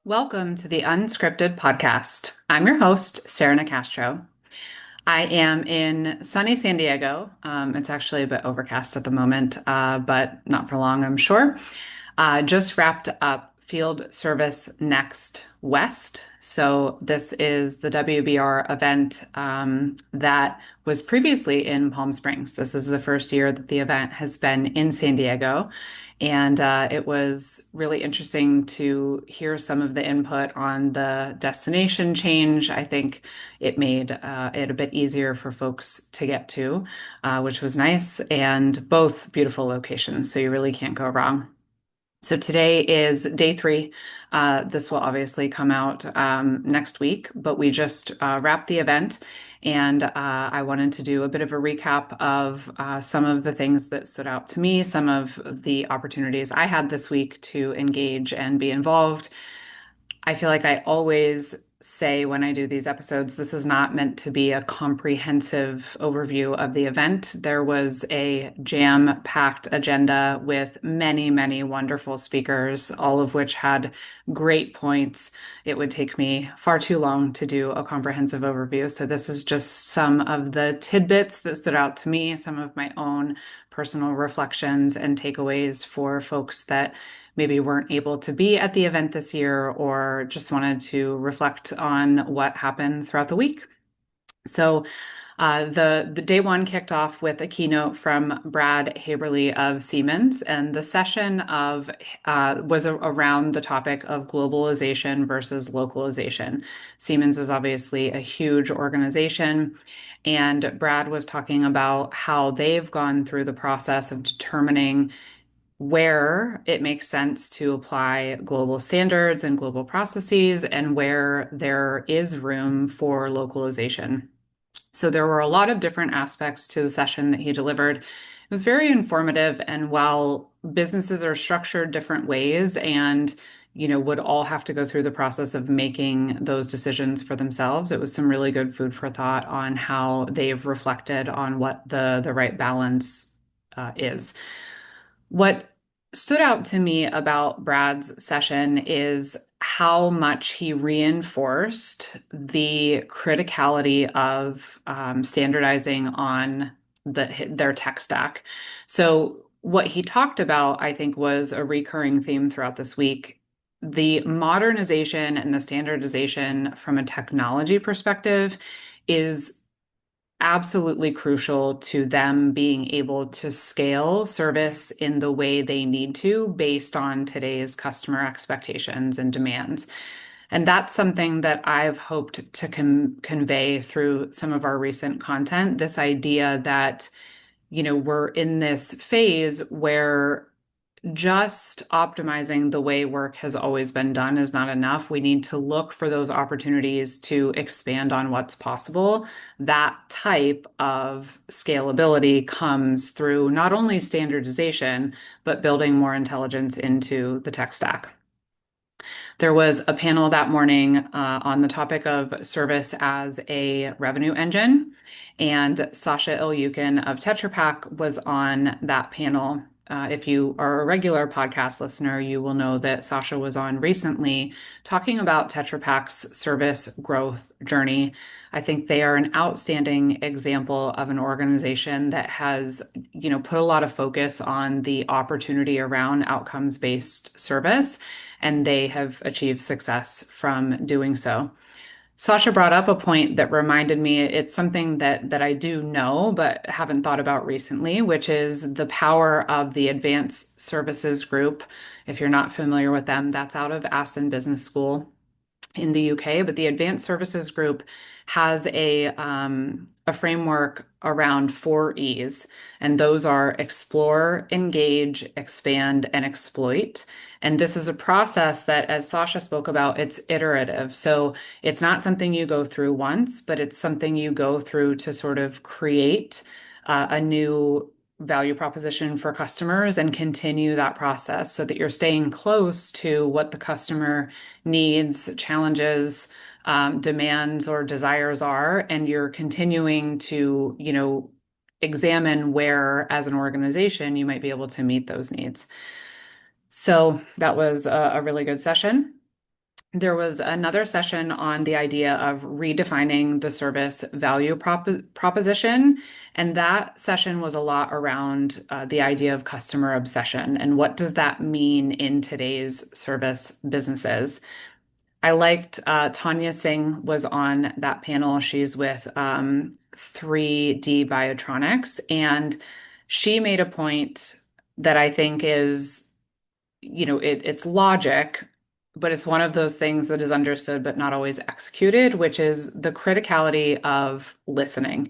Welcome to the Unscripted podcast. I'm your host, Sarah Nicastro. I am in sunny San Diego. It's actually a bit overcast at the moment, but not for long, I'm sure. Just wrapped up Field Service Next West. So, this is the WBR event that was previously in Palm Springs. This is the first year that the event has been in San Diego. And it was really interesting to hear some of the input on the destination change. I think it made it a bit easier for folks to get to, which was nice, and both beautiful locations. So you really can't go wrong. So today is day three. This will obviously come out next week, but we just wrapped the event, and I wanted to do a bit of a recap of some of the things that stood out to me, some of the opportunities I had this week to engage and be involved. I feel like I always say when I do these episodes, this is not meant to be a comprehensive overview of the event. There was a jam-packed agenda with many, many wonderful speakers, all of which had great points. It would take me far too long to do a comprehensive overview. So this is just some of the tidbits that stood out to me, some of my own personal reflections and takeaways for folks that maybe weren't able to be at the event this year or just wanted to reflect on what happened throughout the week. So the day one kicked off with a keynote from Brad Haberly of Siemens, and the session of was around the topic of globalization versus localization. Siemens is obviously a huge organization, and Brad was talking about how they've gone through the process of determining where it makes sense to apply global standards and global processes and where there is room for localization. So there were a lot of different aspects to the session that he delivered. It was very informative, and while businesses are structured different ways and would all have to go through the process of making those decisions for themselves, it was some really good food for thought on how they've reflected on what the right balance is. What stood out to me about Brad's session is how much he reinforced the criticality of standardizing on their tech stack. So, what he talked about, I think, was a recurring theme throughout this week. The modernization and the standardization from a technology perspective is absolutely crucial to them being able to scale service in the way they need to based on today's customer expectations and demands. And that's something that I've hoped to convey through some of our recent content, this idea that, we're in this phase where just optimizing the way work has always been done is not enough. We need to look for those opportunities to expand on what's possible. That type of scalability comes through not only standardization, but building more intelligence into the tech stack. There was a panel that morning on the topic of service as a revenue engine, and Sasha Ilyukin of Tetra Pak was on that panel. If you are a regular podcast listener, you will know that Sasha was on recently talking about Tetra Pak's service growth journey. I think they are an outstanding example of an organization that has, put a lot of focus on the opportunity around outcomes-based service, and they have achieved success from doing so. Sasha brought up a point that reminded me it's something that I do know but haven't thought about recently, which is the power of the Advanced Services Group. If you're not familiar with them, that's out of Aston Business School in the UK, but the Advanced Services Group has a framework around four E's, and those are explore, engage, expand, and exploit. And this is a process that, as Sasha spoke about, it's iterative. So it's not something you go through once, but it's something you go through to sort of create a new value proposition for customers and continue that process so that you're staying close to what the customer needs, challenges, demands, or desires are, and you're continuing to, examine where, as an organization, you might be able to meet those needs. So that was a really good session. there was another session on the idea of redefining the service value proposition. And that session was a lot around the idea of customer obsession and what does that mean in today's service businesses. I liked Tanya Singh was on that panel. She's with 3D Biotronics, and she made a point that I think is, it's logic, but it's one of those things that is understood but not always executed, which is the criticality of listening.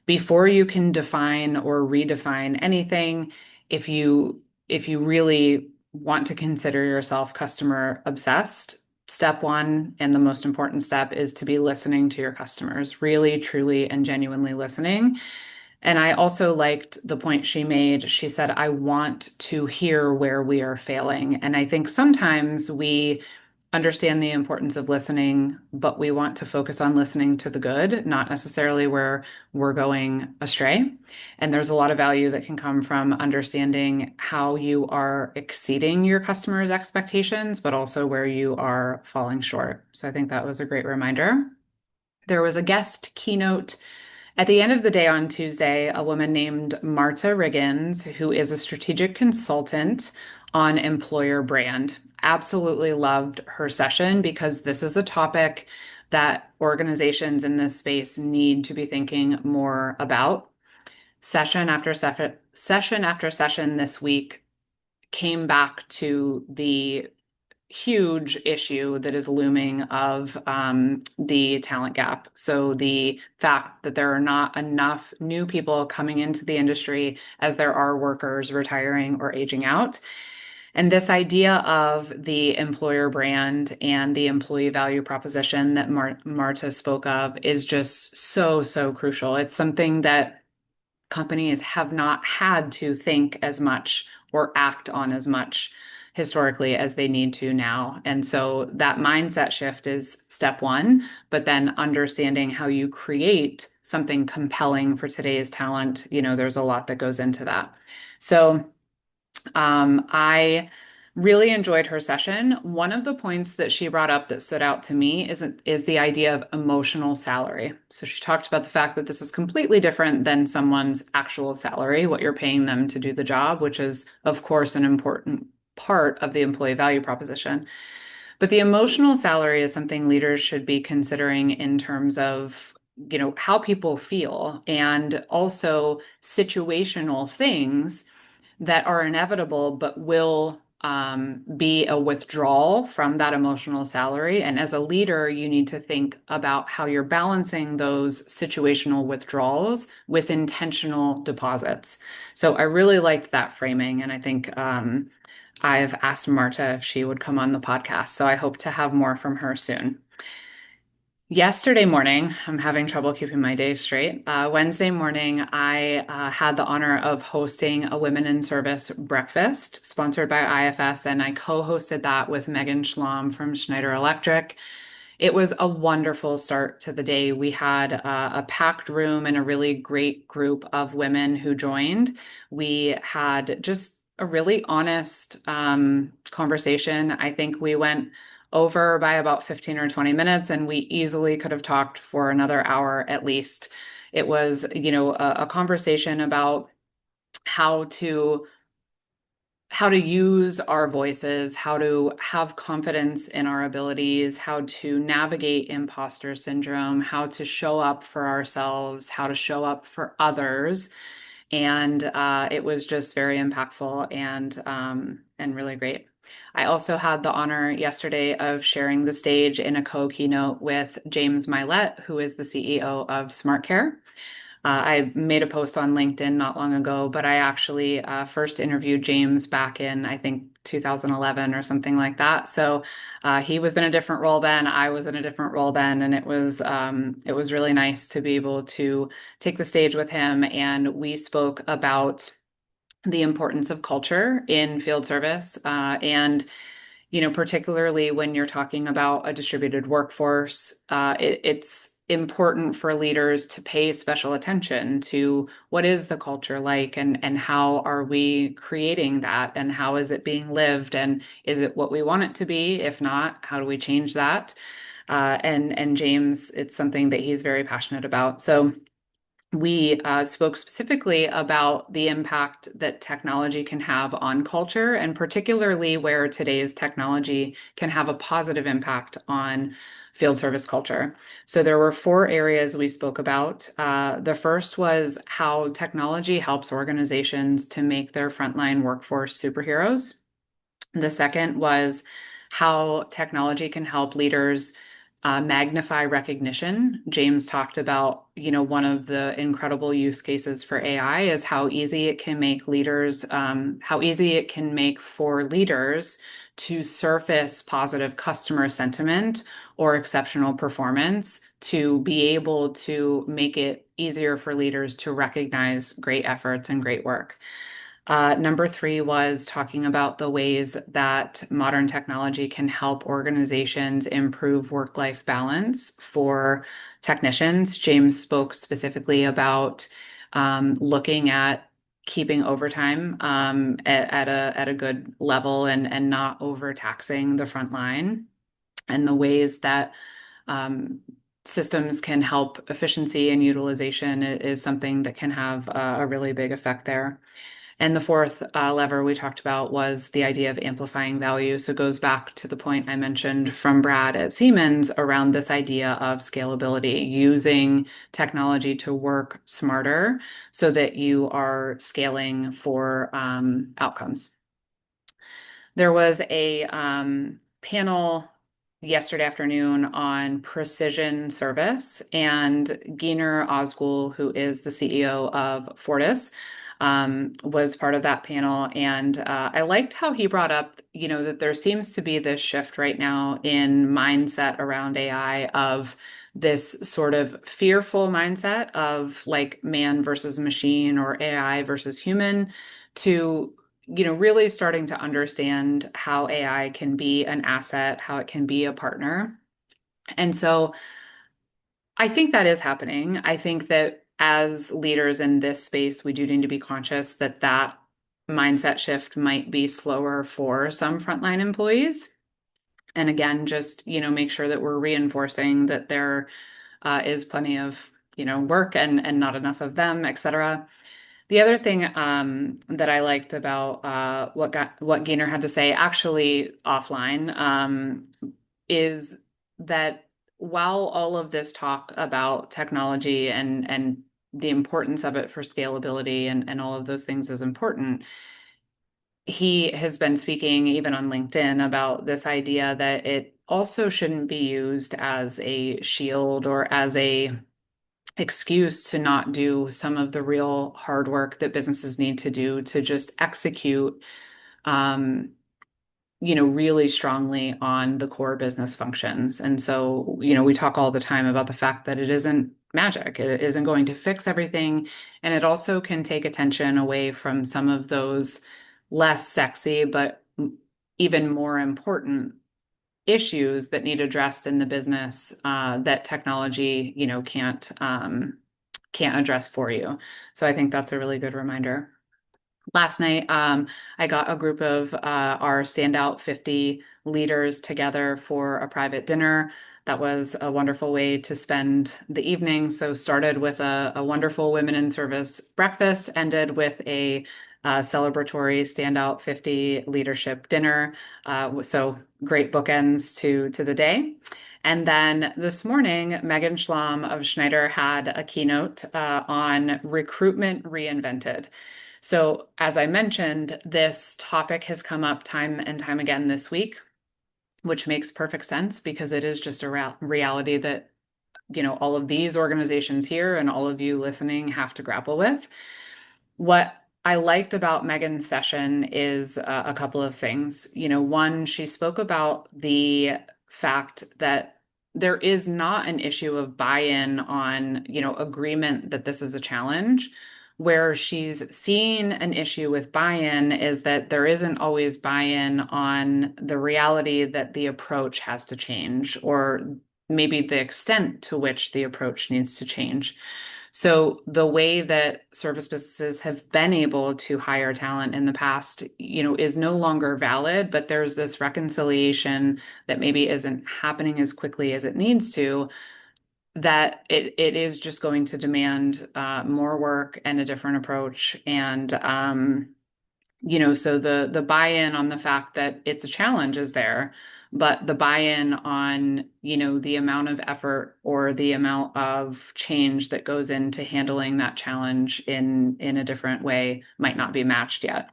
Before you can define or redefine anything, if you if you really want to consider yourself customer obsessed, step one and the most important step is to be listening to your customers, really, truly, and genuinely listening. And I also liked the point she made. She said, I want to hear where we are failing. And I think sometimes we understand the importance of listening, but we want to focus on listening to the good, not necessarily where we're going astray. And there's a lot of value that can come from understanding how you are exceeding your customers' expectations, but also where you are falling short. So I think that was a great reminder. There was a guest keynote at the end of the day on Tuesday, a woman named Marta Riggins, who is a strategic consultant on employer brand. Absolutely loved her session because this is a topic that organizations in this space need to be thinking more about. Session after session this week came back to the huge issue that is looming of the talent gap. So the fact that there are not enough new people coming into the industry as there are workers retiring or aging out. And this idea of the employer brand and the employee value proposition that Marta spoke of is just so, so crucial. It's something that companies have not had to think as much or act on as much historically as they need to now. And so that mindset shift is step one, but then understanding how you create something compelling for today's talent, there's a lot that goes into that. So I really enjoyed her session. One of the points that she brought up that stood out to me is the idea of emotional salary. So she talked about the fact that this is completely different than someone's actual salary, what you're paying them to do the job, which is, of course, an important part of the employee value proposition. But the emotional salary is something leaders should be considering in terms of how people feel and also situational things that are inevitable, but will be a withdrawal from that emotional salary. And as a leader, you need to think about how you're balancing those situational withdrawals with intentional deposits. So I really liked that framing. And I think I've asked Marta if she would come on the podcast. So I hope to have more from her soon. Yesterday morning, I'm having trouble keeping my days straight. Wednesday morning, I had the honor of hosting a Women in Service breakfast sponsored by IFS, and I co-hosted that with Megan Schlom from Schneider Electric. It was a wonderful start to the day. We had a packed room and a really great group of women who joined. We had just a really honest conversation. I think we went over by about 15 or 20 minutes, and we easily could have talked for another hour at least. It was, a conversation about how to use our voices, how to have confidence in our abilities, how to navigate imposter syndrome, how to show up for ourselves, how to show up for others. And it was just very impactful and really great. I also had the honor yesterday of sharing the stage in a co-keynote with James Milet, who is the CEO of SmartCare. I made a post on LinkedIn not long ago, but I actually first interviewed James back in, I think, 2011 or something like that. So he was in a different role then. I was in a different role then, and it was really nice to be able to take the stage with him. And we spoke about the importance of culture in field service, and particularly when you're talking about a distributed workforce, it's important for leaders to pay special attention to what is the culture like, and how are we creating that, and how is it being lived, and is it what we want it to be? If not, how do we change that? And James, it's something that he's very passionate about. So we spoke specifically about the impact that technology can have on culture, and particularly where today's technology can have a positive impact on field service culture. So there were four areas we spoke about. The first was how technology helps organizations to make their frontline workforce superheroes. The second was how technology can help leaders magnify recognition. James talked about, one of the incredible use cases for AI is how easy it can make leaders, how easy it can make for leaders to surface positive customer sentiment or exceptional performance, to be able to make it easier for leaders to recognize great efforts and great work. Number three was talking about the ways that modern technology can help organizations improve work-life balance for technicians. James spoke specifically about looking at keeping overtime at a good level, and not overtaxing the front line, and the ways that um, systems can help efficiency and utilization is something that can have a really big effect there. And the fourth lever we talked about was the idea of amplifying value. So it goes back to the point I mentioned from Brad at Siemens around this idea of scalability, using technology to work smarter so that you are scaling for outcomes. There was a panel yesterday afternoon on precision service, and Giner Ozgul, who is the CEO of Fortis, was part of that panel. And I liked how he brought up, that there seems to be this shift right now in mindset around AI, of this sort of fearful mindset of like man versus machine or AI versus human, to really starting to understand how AI can be an asset, how it can be a partner. And so I think that is happening. I think that as leaders in this space, we do need to be conscious that that mindset shift might be slower for some frontline employees. And again, just, make sure that we're reinforcing that there is plenty of, work, and not enough of them, et cetera. The other thing that I liked about what Gaynor had to say, actually offline, is that while all of this talk about technology and the importance of it for scalability and all of those things is important, he has been speaking even on LinkedIn about this idea that it also shouldn't be used as a shield or as a excuse to not do some of the real hard work that businesses need to do to just execute, um, really strongly on the core business functions. And so, we talk all the time about the fact that it isn't magic. It isn't going to fix everything. And it also can take attention away from some of those less sexy, but even more important issues that need addressed in the business, that technology, can't address for you. So I think that's a really good reminder. Last night, I got a group of our Standout 50 leaders together for a private dinner. That was a wonderful way to spend the evening. So started with a wonderful women in service breakfast, ended with a celebratory Standout 50 leadership dinner. So great bookends to the day. And then this morning, Megan Schlamm of Schneider had a keynote on Recruitment Reinvented. So, as I mentioned, this topic has come up time and time again this week, which makes perfect sense because it is just a reality that, all of these organizations here and all of you listening have to grapple with. What I liked about Megan's session is a couple of things. One, she spoke about the fact that there is not an issue of buy-in on, agreement that this is a challenge. Where she's seen an issue with buy-in is that there isn't always buy-in on the reality that the approach has to change, or maybe the extent to which the approach needs to change. So the way that service businesses have been able to hire talent in the past, is no longer valid, but there's this reconciliation that maybe isn't happening as quickly as it needs to, that it is just going to demand more work and a different approach. And so the buy-in on the fact that it's a challenge is there, but the buy-in on, the amount of effort or the amount of change that goes into handling that challenge in a different way might not be matched yet.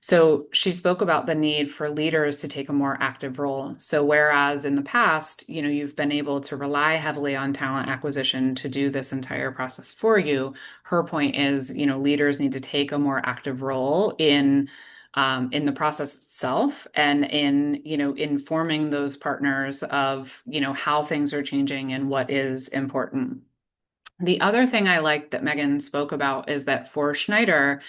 So she spoke about the need for leaders to take a more active role. So whereas in the past, you've been able to rely heavily on talent acquisition to do this entire process for you, her point is, leaders need to take a more active role in the process itself and in, informing those partners of, how things are changing and what is important. The other thing I liked that Megan spoke about is that for Schneider,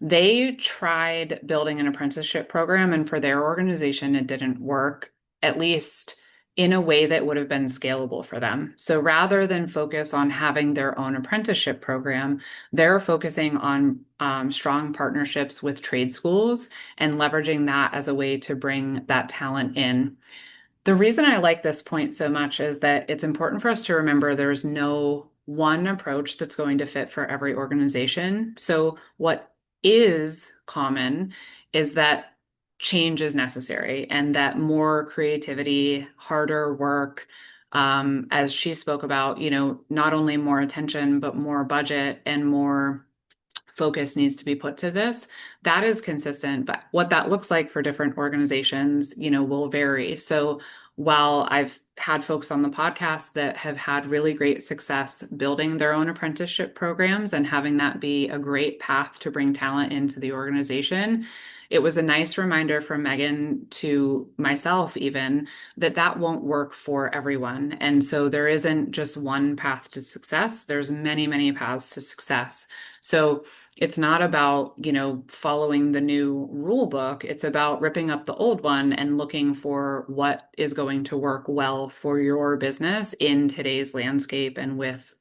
they tried building an apprenticeship program, and for their organization, it didn't work, at least in a way that would have been scalable for them. So rather than focus on having their own apprenticeship program, they're focusing on strong partnerships with trade schools and leveraging that as a way to bring that talent in. The reason I like this point so much is that it's important for us to remember there's no one approach that's going to fit for every organization. So what is common is that change is necessary and that more creativity, harder work, as she spoke about, not only more attention, but more budget and more focus needs to be put to this. That is consistent, but what that looks like for different organizations, will vary. So while I've had folks on the podcast that have had really great success building their own apprenticeship programs and having that be a great path to bring talent into the organization, it was a nice reminder from Megan to myself even that won't work for everyone. And so there isn't just one path to success. There's many, many paths to success. So it's not about, following the new rule book. It's about ripping up the old one and looking for what is going to work well for your business in today's landscape and with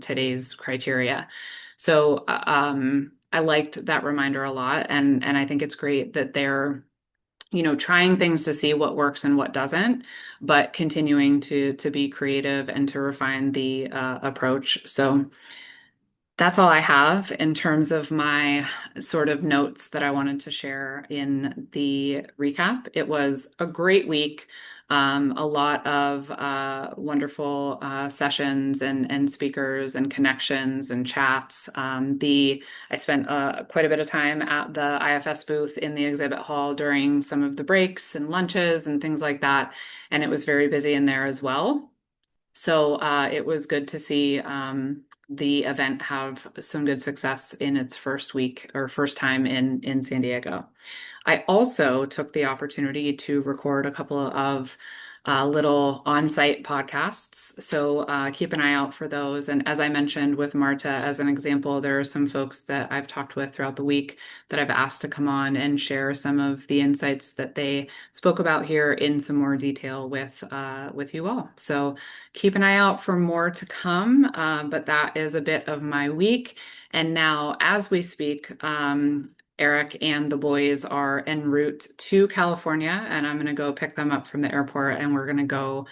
today's criteria. So I liked that reminder a lot. And I think it's great that they're, trying things to see what works and what doesn't, but continuing to be creative and to refine the approach. So that's all I have in terms of my sort of notes that I wanted to share in the recap. It was a great week, a lot of wonderful sessions and speakers and connections and chats. I spent quite a bit of time at the IFS booth in the exhibit hall during some of the breaks and lunches and things like that, and it was very busy in there as well. So it was good to see the event have some good success in its first week or first time in San Diego. I also took the opportunity to record a couple of little on-site podcasts. So keep an eye out for those. And as I mentioned with Marta, as an example, there are some folks that I've talked with throughout the week that I've asked to come on and share some of the insights that they spoke about here in some more detail with you all. So keep an eye out for more to come. But that is a bit of my week. And now, as we speak, Eric and the boys are en route to California, and I'm going to go pick them up from the airport, and we're going to go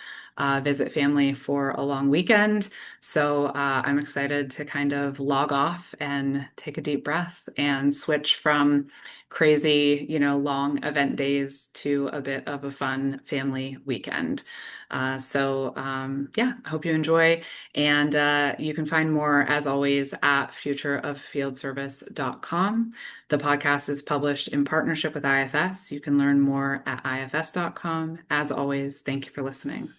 visit family for a long weekend. So I'm excited to kind of log off and take a deep breath and switch from crazy, long event days to a bit of a fun family weekend. Yeah, I hope you enjoy. And you can find more, as always, at futureoffieldservice.com. The podcast is published in partnership with IFS. You can learn more at ifs.com. As always, thank you for listening.